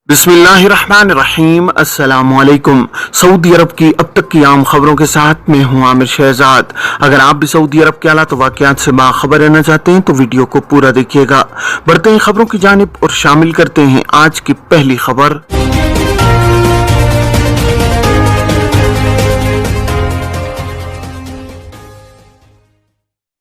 बिस्मिल्लाहिर्रहमानिर्रहीम। अस्सलामुअलैकुम। सऊदी अरब की अब तक की आम खबरों के साथ मैं हूं आमिर शहजाद। अगर आप भी सऊदी अरब के हालात वाक़यात से बाखबर रहना चाहते हैं तो वीडियो को पूरा देखिएगा। बढ़ते हैं खबरों की जानिब और शामिल करते हैं आज की पहली खबर।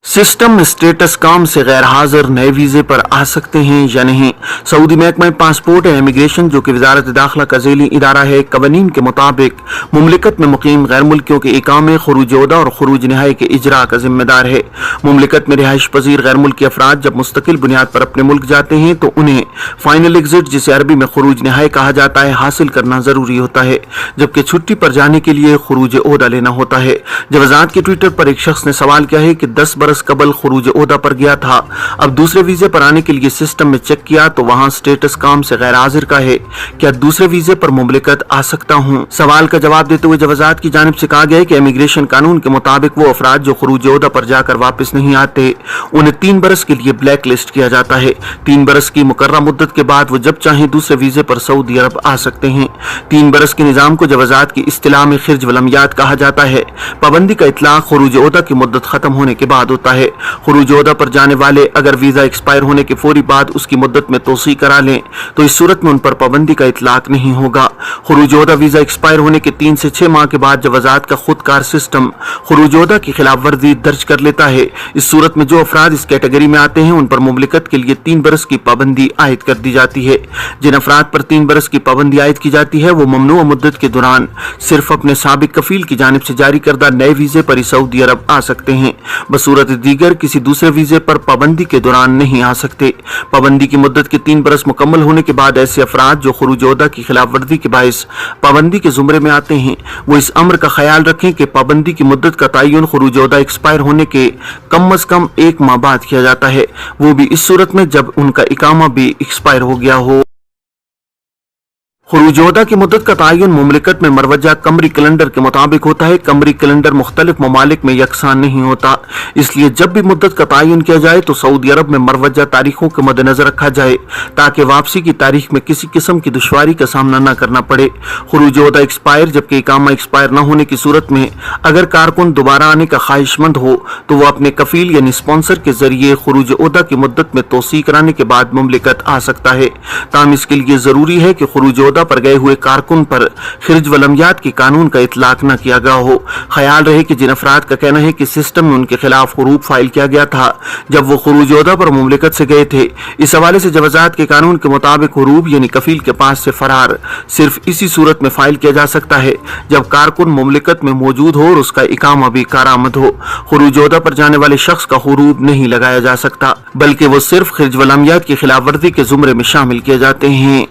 सिस्टम स्टेटस काम से गैर हाजिर नए वीजे पर आ सकते हैं या नहीं। सऊदी महकमा पासपोर्ट एंड इमिग्रेशन जो कि वजारत दाखिला का ज़ेली इदारा है, कवानीन के मुताबिक मुमलिकत में मुकीम गैर मुल्कियों के इकामे, खुरूज ओहदा और खुरूज निहाई के इजरा का जिम्मेदार है। मुमलिकत में रिहाइश पजीर गैर मुल्की अफराद जब मुस्तकिल बुनियाद पर अपने मुल्क जाते हैं तो उन्हें फाइनल एग्जिट, जिसे अरबी में खुरूज निहाई कहा जाता है, हासिल करना जरूरी होता है, जबकि छुट्टी पर जाने के लिए खुरूज ओहदा लेना होता है। जवाजात के ट्विटर पर एक शख्स ने सवाल किया है कि 10 बरस कबल खुरूज ओहदा पर गया था, अब दूसरे वीजे पर आने के लिए सिस्टम में चेक किया तो वहां स्टेटस काम से गैर हाजिर का है, क्या दूसरे वीजे पर मुमलिकत आ सकता हूं? सवाल का जवाब देते हुए जवाजात की जानिब से कहा गया है कि इमिग्रेशन कानून के मुताबिक वो अफराद जो खुरूज ओहदा पर जाकर वापस नहीं आते उन्हें 3 बरस के लिए ब्लैक लिस्ट किया जाता है। 3 बरस की मुकर्रर मुद्दत के बाद वो जब चाहें दूसरे वीजे पर सऊदी अरब आ सकते हैं। 3 बरस के निजाम को जवाजात की इस्तिलाह में खिर्ज वलमियात कहा जाता है। पाबंदी का इतलाक खुरूज ओहदा की मुद्दत खत्म होने के बाद होता है। खुरूज ओहदा पर जाने वाले अगर वीजा एक्सपायर होने के फौरी बाद उसकी मुद्दत में तोसी करा लें तो इस सूरत में उन पर पाबंदी का इतलाक नहीं होगा। खुरूज ओहदा वीजा एक्सपायर होने के 3 से 6 माह के बाद जवाजात का खुदकार सिस्टम खुरूज ओहदा की खिलाफ वर्जी दर्ज कर लेता है। इस सूरत में जो अफराद इस कैटेगरी में आते हैं उन पर मुमलिकत के लिए 3 बरस की पाबंदी आयद कर दी जाती है। जिन अफराद पर 3 बरस की पाबंदी आयद की जाती है वो ममनूआ मुद्दत के दौरान सिर्फ अपने साबिक कफील की जानिब से जारी करदा नए वीजे पर ही सऊदी अरब आ सकते हैं। बसूरत दीगर किसी दूसरे वीजे पर पाबंदी के दौरान नहीं आ सकते। पाबंदी की मुद्दत के 3 बरस मुकम्मल होने के बाद ऐसे अफराद जो खुरूज ओहदा की खिलाफ वर्जी के बायस पाबंदी के जुमरे में आते हैं वो इस अम्र का ख्याल रखें कि पाबंदी की मुद्दत का तयन खुरूज ओहदा एक्सपायर होने के कम अज कम 1 माह बाद किया जाता है, वो भी इस सूरत में जब उनका इकामा भी एक्सपायर हो गया हो। खुरूज ओहदा की मुद्दत का तयन मुमलिकत में मरवजा कमरी कैलेंडर के मुताबिक होता है। कमरी कैलेंडर मुख्तलिफ ममालिक में यकसान नहीं होता, इसलिए जब भी मुद्दत का तयन किया जाए तो सऊदी अरब में मरवजा तारीखों के मद्देनजर रखा जाए ताकि वापसी की तारीख में किसी किस्म की दुश्वारी का सामना न करना पड़े। खुरूज ओहदा एक्सपायर जबकि इकामा एक्सपायर न होने की सूरत में अगर कारकुन दोबारा आने का ख्वाहिशमंद हो तो वह अपने कफील यानी स्पॉन्सर के जरिए खुरूज ओहदा की मुद्दत में तोसी कराने के बाद मुमलिकत आ सकता है। ताहम इसके लिए जरूरी है कि खुरूज ओहदा पर गए हुए कारकुन पर खिर्ज वलमियात के कानून का इतलाक न किया गया हो। ख्याल रहे कि जिन अफराद का कहना है कि सिस्टम में उनके खिलाफ हुरूब फाइल किया गया था जब वो खुरूज ओहदा पर मुमलिकत से गए थे, इस हवाले से जवाजात के कानून के मुताबिक हुरूब यानी कफील के पास से फरार सिर्फ इसी सूरत में फाइल किया जा सकता है जब कारकुन मुमलिकत में मौजूद हो और उसका इकामा भी कारामद हो। खुरूज ओहदा पर जाने वाले शख्स का हुरूब नहीं लगाया जा सकता बल्कि वो सिर्फ खिर्ज वलमियात की खिलाफ वर्जी के जुमरे में शामिल किए जाते हैं।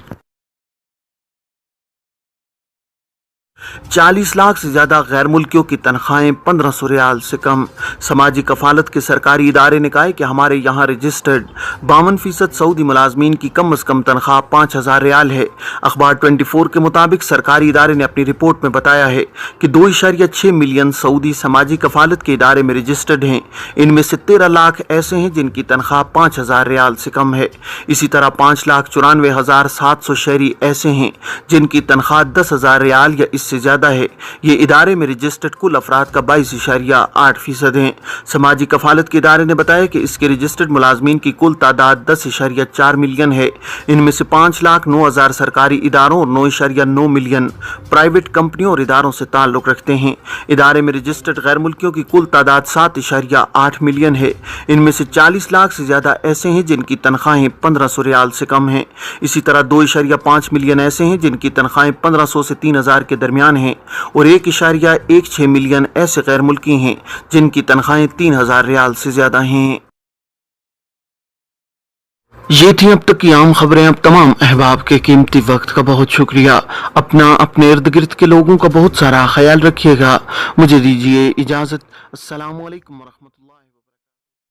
40 लाख से ज्यादा गैर मुल्कियों की तनख्वाहें 1500 रियाल से कम। समाजी कफालत के सरकारी इदारे ने कहा है कि हमारे यहाँ रजिस्टर्ड 52% सऊदी मुलाजमीन की कम अज कम तनख्वाह 5000 रियाल है। अखबार 24 के मुताबिक सरकारी इदारे ने अपनी रिपोर्ट में बताया है कि 2.6 मिलियन सऊदी समाजी कफालत के इदारे में रजिस्टर्ड हैं। इनमें से 13 लाख ऐसे हैं जिनकी तनख्वाह 5000 रियाल से कम है। इसी तरह 5,94,700 शहरी ऐसे हैं जिनकी तनख्वाह 10,000 रियाल या इससे ज्यादा है। ये इदारे में रजिस्टर्ड कुल अफराद का 22.8% हैं। समाजी कफालत के इदारे ने बताया कि इसके रजिस्टर्ड मुलाजमीन की कुल तादाद 10.4 मिलियन है। इनमें से 5,09,000 सरकारी इदारों और 9.9 मिलियन प्राइवेट कंपनियों और इदारों से ताल्लुक रखते हैं। इदारे में रजिस्टर्ड गैर मुल्कियों की कुल तादाद 7.8 मिलियन है। इनमें से 40 लाख से ज्यादा ऐसे हैं जिनकी तनख्वाहें 1500 रियाल से कम हैं। इसी तरह 2.5 मिलियन ऐसे हैं जिनकी तनख्वाहें 1500 से 3000 के दरमियान हैं और 1.16 मिलियन ऐसे गैर मुल्की हैं जिनकी तनख्वाहें 3000 रियाल से ज्यादा हैं। ये थी अब तक की आम खबरें। अब तमाम अहबाब के कीमती वक्त का बहुत शुक्रिया। अपना अपने इर्द गिर्द के लोगों का बहुत सारा ख्याल रखिएगा। मुझे दीजिए इजाजत। अस्सलामु अलैकुम व रहमतुल्लाह।